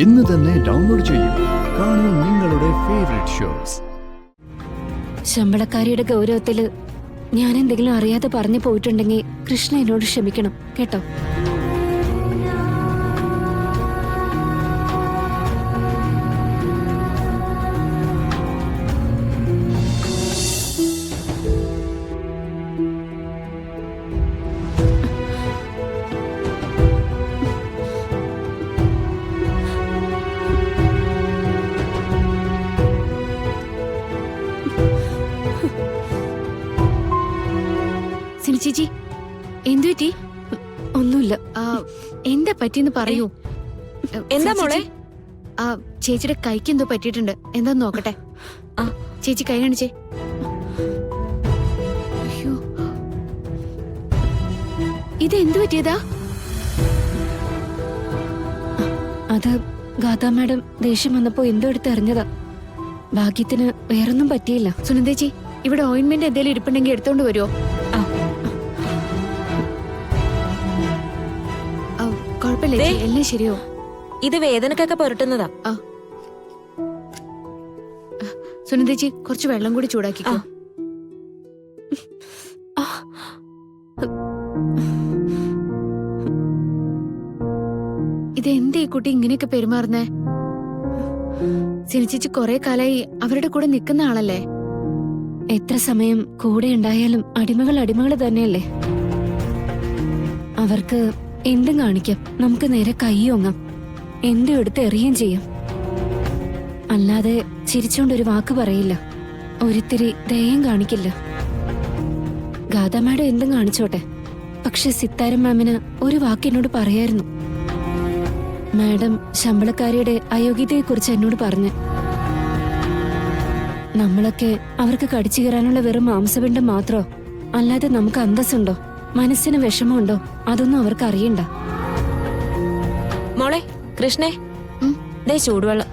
ഇന്ന് തന്നെ ഡൗൺലോഡ് ചെയ്യൂ. കാണൂ നിങ്ങളുടെ ഫേവറേറ്റ് ഷോസ്. ശമ്പളക്കാരിയുടെ ഗൗരവത്തില് ഞാൻ എന്തെങ്കിലും അറിയാതെ പറഞ്ഞു പോയിട്ടുണ്ടെങ്കിൽ കൃഷ്ണ എന്നോട് ക്ഷമിക്കണം കേട്ടോ. ചേച്ചി എന്തു പറ്റി? ഒന്നുമില്ല. എന്താ പറ്റിയെന്ന് പറയൂ. എന്താ മോളെ? ചേച്ചിയുടെ കൈക്ക് എന്തോ പറ്റിയിട്ടുണ്ട്. എന്താന്ന് നോക്കട്ടെ. ചേച്ചി കൈ കാണിച്ചേ. അയ്യോ, ഇത് എന്തു പറ്റിയതാ? അത് ഗാഥാ മാഡം ദേഷ്യം വന്നപ്പോ എന്തോ എടുത്ത് എറിഞ്ഞതാ. ഭാഗ്യത്തിന് വേറൊന്നും പറ്റിയില്ല. സുനന്ദേച്ചി, ഇവിടെ ഓയിന്റ്മെന്റ് എന്തെങ്കിലും ഇരിപ്പുണ്ടെങ്കിൽ എടുത്തോണ്ട് വരുമോ? കുഴപ്പമില്ല, എല്ലാം ശരിയോ? ഇത് വേദനക്കൊക്കെ പുരട്ടുന്നതാ. സുനന്ദേച്ചി, കുറച്ച് വെള്ളം കൂടി ചൂടാക്കിക്കോ. ഇതെന്തേ ഈ കുട്ടി ഇങ്ങനെയൊക്കെ പെരുമാറുന്നേ? സിനിച്ചേച്ചി കൊറേ കാലായി അവരുടെ കൂടെ നിൽക്കുന്ന ആളല്ലേ? എത്ര സമയം കൂടെ ഉണ്ടായാലും അടിമകൾ അടിമകൾ തന്നെയല്ലേ. അവർക്ക് എന്തും കാണിക്കാം, നമുക്ക് നേരെ കൈയൊങ്ങാം, എന്തും എടുത്ത് എറിയുകയും ചെയ്യാം. അല്ലാതെ ചിരിച്ചോണ്ടൊരു വാക്ക് പറയില്ല, ഒരിത്തിരി ദയം കാണിക്കില്ല. ഗാഥാ മാഡം എന്തും കാണിച്ചോട്ടെ, പക്ഷെ സിത്താരം മാമിന് ഒരു വാക്ക് എന്നോട് പറയായിരുന്നു. മാഡം ശമ്പളക്കാരിയുടെ അയോഗ്യതയെക്കുറിച്ച് എന്നോട് പറഞ്ഞു. നമ്മളൊക്കെ അവർക്ക് കടിച്ചു കയറാനുള്ള വെറും മാംസപിണ്ഡം മാത്രോ, അല്ലാതെ നമുക്ക് അന്തസ്സുണ്ടോ, മനസ്സിന് വിഷമമുണ്ടോ, അതൊന്നും അവർക്ക് അറിയണ്ട. മോളെ കൃഷ്ണേ, ദേ ചൂടുവെള്ളം.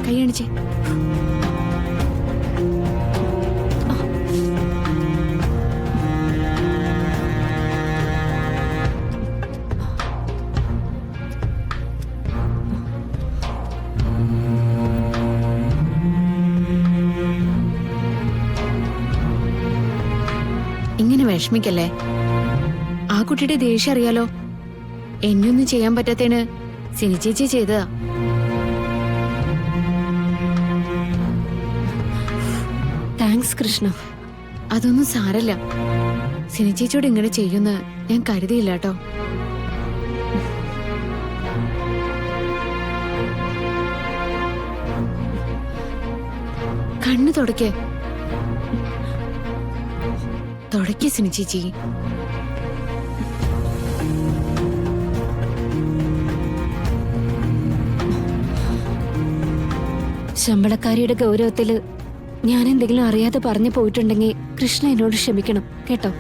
കൈ കാണിച്ചേ. ഇങ്ങനെ വിഷമിക്കല്ലേ. ആ കുട്ടിയുടെ ദേഷ്യം അറിയാലോ. എന്നൊന്നും ചെയ്യാൻ പറ്റാത്തതിന് സിനിച്ചേച്ചി ചെയ്തതാ. താങ്ക്സ് കൃഷ്ണ. അതൊന്നും സാരല്ല. സിനിച്ചേച്ചിയോട് ഇങ്ങനെ ചെയ്യുമെന്ന് ഞാൻ കരുതിയില്ല കേട്ടോ. കണ്ണു തുടക്കേ തുടക്കി സിനിച്ചേച്ചി. ശമ്പളക്കാരിയുടെ ഗൗരവത്തില് ഞാൻ എന്തെങ്കിലും അറിയാതെ പറഞ്ഞു പോയിട്ടുണ്ടെങ്കിൽ കൃഷ്ണ എന്നോട് ക്ഷമിക്കണം കേട്ടോ.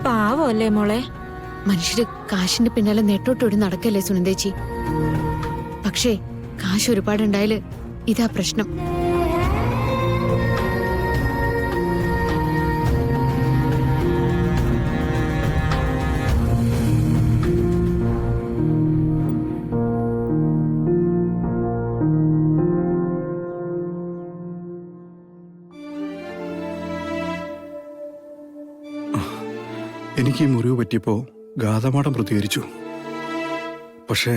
പാവല്ലേ മോളെ. മനുഷ്യര് കാശിന്റെ പിന്നാലെ നെട്ടോട്ടോടി നടക്കല്ലേ സുനന്ദേച്ചി. പക്ഷേ കാശ് ഒരുപാടുണ്ടായാല് ഇതാ പ്രശ്നം. എനിക്ക് ഈ മുറിവ് പറ്റിയപ്പോ ഗാഥമാടം പ്രതികരിച്ചു. പക്ഷേ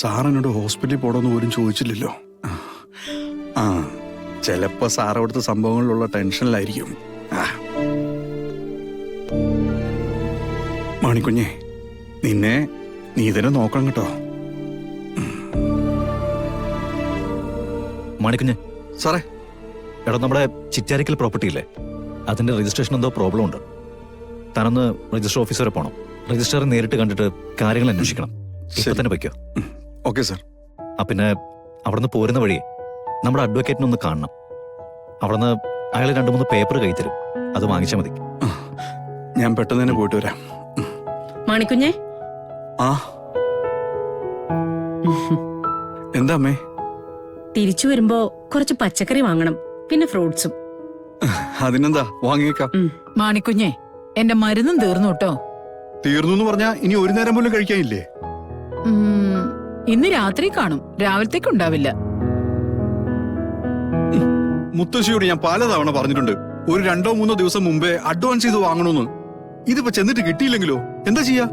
സാറിനോട് ഹോസ്പിറ്റലിൽ പോകണമെന്ന് പോലും ചോദിച്ചില്ലല്ലോ. ചിലപ്പോ സാർ അവിടുത്തെ സംഭവങ്ങളിലുള്ള ടെൻഷനിലായിരിക്കും. മാണിക്കുഞ്ഞെ, നീ തന്നെ നോക്കണം കേട്ടോ. മാണിക്കുഞ്ഞെ സാറേ, എടാ നമ്മുടെ ചിറ്റാരിക്കൽ പ്രോപ്പർട്ടി ഇല്ലേ, അതിന്റെ രജിസ്ട്രേഷൻ എന്തോ പ്രോബ്ലം ഉണ്ട്. താനൊന്ന് രജിസ്റ്റർ ഓഫീസ് വരെ പോകണം. രജിസ്റ്ററെ നേരിട്ട് കണ്ടിട്ട് കാര്യങ്ങൾ അന്വേഷിക്കണം. ഇപ്പൊ തന്നെ വയ്ക്കോ? Okay sir. പിന്നെ അവിടുന്ന് പോരുന്ന വഴി നമ്മുടെ അഡ്വക്കേറ്റിനെ ഒന്ന് കാണണം. അവിടുന്ന് അയാൾ 2-3 പേപ്പർ കൈ തരും, അത് വാങ്ങിച്ചാൽ മതി. ഞാൻ പെട്ടെന്ന് തന്നെ പോയിട്ട് വരാം. മാണിക്കുഞ്ഞെ, ആ എന്താ അമ്മേ? തിരിച്ചു വരുമ്പോ കുറച്ച് പച്ചക്കറി വാങ്ങണം, പിന്നെ ഫ്രൂട്ട്സും. അതിനെന്താ, വാങ്ങിയേക്കാം. മാണിക്കുഞ്ഞെ, എന്റെ മരുന്നും തീർന്നു കേട്ടോ. തീർന്നു എന്ന് പറഞ്ഞാ ഇനി ഒരു നേരം പോലും കഴിക്കാനില്ലേ? ഇന്ന് രാത്രി കാണും, രാവിലത്തേക്ക് ഉണ്ടാവില്ല. മുത്തശ്ശിയോട് ഞാൻ പലതവണ പറഞ്ഞിട്ടുണ്ട്, ഒരു 2-3 ദിവസം മുമ്പേ അഡ്വാൻസ് ചെയ്ത് വാങ്ങണമെന്ന്. ഇതിപ്പോ ചെന്നിട്ട് കിട്ടിയില്ലെങ്കിലോ എന്താ ചെയ്യാ?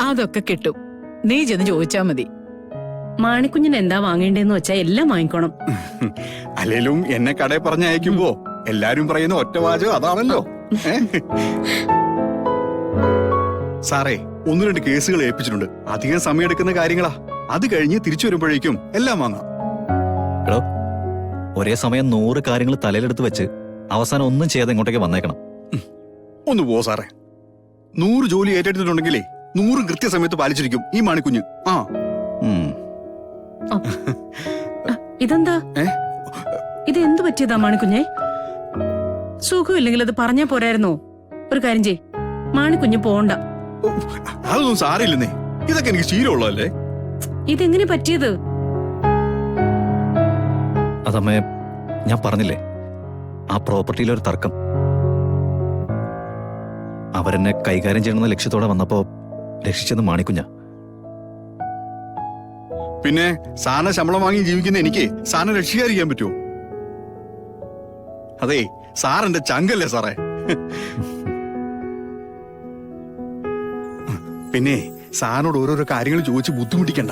അതൊക്കെ കിട്ടും, നീ ചെന്ന് ചോദിച്ചാ മതി. മാണിക്കുഞ്ഞിന് എന്താ വാങ്ങേണ്ടതെന്ന് വെച്ചാ എല്ലാം വാങ്ങിക്കോണം. അല്ലേലും എന്നെ കടയിൽ പറഞ്ഞയക്കുമ്പോ എല്ലാരും പറയുന്ന ഒറ്റ വാചകം അതാണല്ലോ. സാറേ, 1-2 കേസുകൾ ഏൽപ്പിച്ചിട്ടുണ്ട്. അധികം സമയം എടുക്കുന്ന കാര്യങ്ങളാ. അത് കഴിഞ്ഞ് തിരിച്ചു വരുമ്പോഴേക്കും എല്ലാം വാങ്ങാം. എടോ, ഒരേ സമയം 100 കാര്യങ്ങൾ തലയിലെടുത്ത് വെച്ച് അവസാനം ഒന്നും ചെയ്യാതെ ഇങ്ങോട്ടേക്ക് വന്നേക്കണം. ഒന്ന് പോ സാറേ. 100 ജോലി ഏറ്റെടുത്തിട്ടുണ്ടെങ്കിലേ 100 കൃത്യസമയത്ത് പാലിച്ചിരിക്കും ഈ മാണിക്കുഞ്ഞ്. ആ ഉം. ഇതെന്താ? ഇത് എന്തു പറ്റിയതാ മാണിക്കുഞ്ഞെ? സുഖമില്ലെങ്കിൽ അത് പറഞ്ഞാ പോരായിരുന്നോ? ഒരു കാര്യം ചെയ്, മാണിക്കുഞ്ഞ് പോണ്ട. അതൊന്നും സാരമില്ലെന്നേ, ഇതൊക്കെ എനിക്ക് ശീലമുള്ളതല്ലേ. ഇതെങ്ങനെ പറ്റിയത്? അതമ്മേ, ഞാൻ പറഞ്ഞില്ലേ, ആ പ്രോപ്പർട്ടിയിലൊരു തർക്കം. അവരെന്നെ കൈകാര്യം ചെയ്യണമെന്ന ലക്ഷ്യത്തോടെ വന്നപ്പോ രക്ഷിച്ചത് മാണിക്കുഞ്ഞ. പിന്നെ സാറിന് ശമ്പളം വാങ്ങി ജീവിക്കുന്ന എനിക്ക് സാറിനെ രക്ഷിക്കാതിരിക്കാൻ പറ്റുമോ? അതെ, സാറിന്റെ ചങ്കല്ലേ സാറേ. പിന്നെ സാറിനോട് ഓരോരോ കാര്യങ്ങൾ ചോദിച്ച് ബുദ്ധിമുട്ടിക്കണ്ട.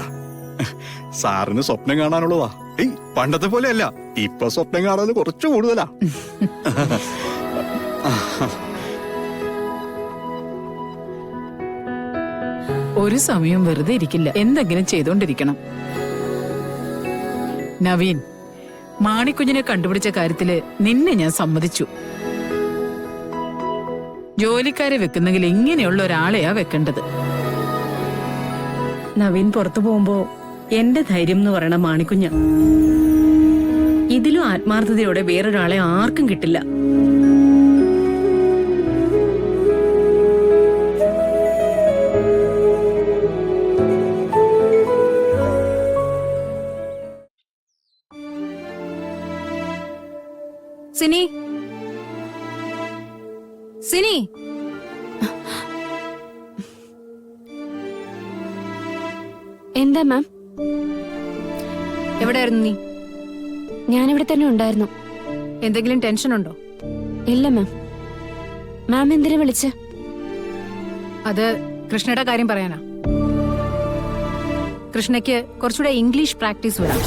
സാറിന് സ്വപ്നം കാണാനുള്ളതാ. പണ്ടത്തെ പോലെയല്ല, ഇപ്പൊ സ്വപ്നം കാണാൻ കുറച്ച് കൂടുതലാ. ഒരു സമയം വെറുതെ ഇരിക്കില്ല, എന്തെങ്കിലും ചെയ്തോണ്ടിരിക്കണം. നവീൻ, മാണിക്കുഞ്ഞിനെ കണ്ടുപിടിച്ച കാര്യത്തില് നിന്നെ ഞാൻ സമ്മതിച്ചു. ജോലിക്കാരെ വെക്കുന്നെങ്കിൽ ഇങ്ങനെയുള്ള ഒരാളെയാ വെക്കേണ്ടത്. നവീൻ പുറത്തു പോകുമ്പോ എന്റെ ധൈര്യം എന്ന് പറയണ മാണിക്കുഞ്ഞ. ഇതിലും ആത്മാർത്ഥതയോടെ വേറൊരാളെ ആർക്കും കിട്ടില്ല. സിനി, സിനി, എന്താ മാം? എവിടെയായിരുന്നു നീ? ഞാനിവിടെ തന്നെ ഉണ്ടായിരുന്നു. എന്തെങ്കിലും ടെൻഷൻ ഉണ്ടോ? ഇല്ല മാം. മാം എന്തിനാ വിളിച്ച? അത് കൃഷ്ണയുടെ കാര്യം പറയാനാ. കൃഷ്ണയ്ക്ക് കുറച്ചുകൂടെ ഇംഗ്ലീഷ് പ്രാക്ടീസ് വേണം.